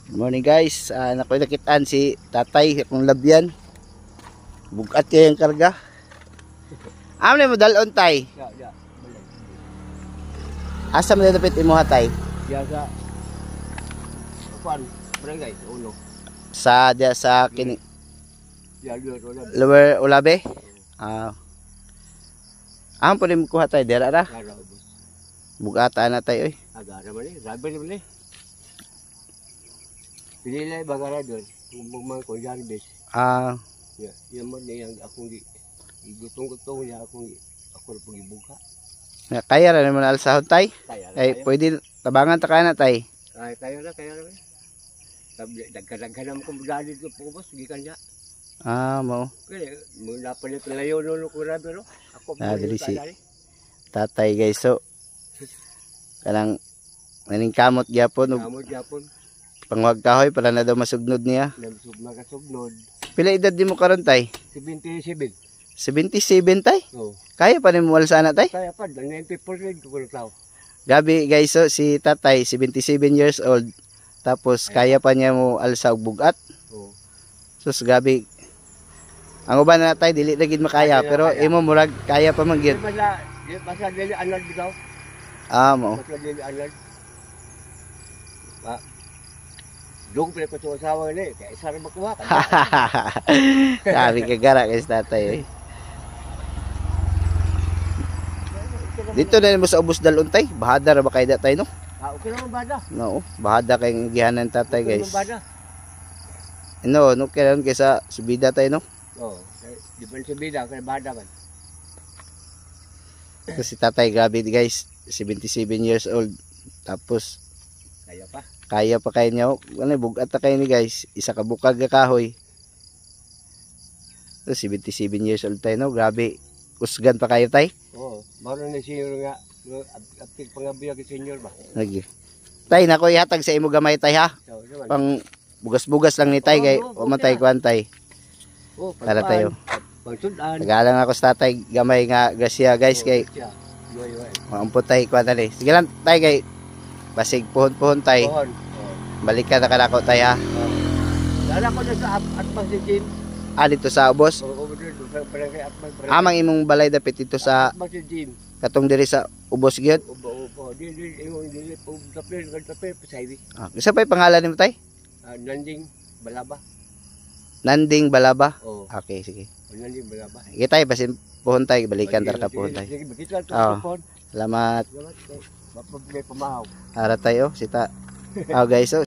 Good morning guys, nakoy nakitaan si tatay akong labyan. Bugat kaya yung karga. Amo mo dalon tay. Ya. Asa mo dapat imo hatay? Ya sa kuan, barangay ulo. Sa dia sa kini Ya ulo. lower ulabe. Amo pud mo ko hatay dira ra. Ara ubos. Bugata na tay oy. Agara man ni, rabe ni. Pililay bagara doon. Umang ko yan bes. Ya, yan man yang akong igutong-gutong niya ako na pagibuka. Kaya ra naman alsahon tay. Ay pwede tabangan ta kana tay. Ay kaya na. Dagkan-dagkan mo kung dali ko po boss, gikan niya. Mo. Kaya mo napalit layo no ko rabe ro. Ako Dili si tatay guys, so kanang maning kamot gyapon ug kamot gyapon. pangwag kahoy para na daw masugnod niya. Nagasugnod. Pila edad di mo karon tay? 77. 77 tay? Oh. Kaya pa ni mo sana tay? Kaya pa 90% ko ko tao. Gabi guys, so si tatay 77 years old. Tapos kaya pa niya mo alsa og bugat. Oh. Sus gabi. Ang uban na tay dili na gid makaya pero imo murag kaya pa man gid. Basta dili anad bitaw. Mo. Basta dili anad. Dog pala ko sa asawa ni, kaya isa rin makuha ka. Sabi ka gara guys tatay. Dito na mo sa ubos dalon tay. Bahada ra ba kay datay no? Okay naman bada. No, bahada kay gihanan tatay guys. Bada. No kailan kaysa subida tay no? Oh, di ba subida kay bada man. Kasi tatay grabe guys, 77 years old. Tapos kaya pa kayo niya. Ano, bugat na kayo ni guys. Isa ka bukag ka kahoy. So, 77 years old tayo, no? Grabe. Usgan pa kayo tayo? Oo. Maroon na senior nga. Apig pangabiyag senior ba? Lagi. Tay, nako ihatag sa imo gamay tay ha. Pang bugas-bugas lang ni tay kay umatay kuan tay. Para tayo. Pagsudan. Nagalang ako sa tatay gamay nga grasya guys kay. Maampot tay kuan tali. Sige lang tay kay basig puhon-puhon tay. Balikan na kanako tay ha. Dala ko na sa atmas ni Jim. Dito sa ubos. Amang imong balay dapit dito sa atmas ni Jim. Katong diri sa ubos gyud. Opo. Dili po tapir pasaywi. Isa pa pangalan nimo tay? Nanding Balaba. Nanding Balaba. Oh. Okay, sige. Nanding Balaba. Sige tay basin puhon tay balikan tar ka puhon tay. Salamat. Mapabili pamahaw. Ara tayo sita. Guys, so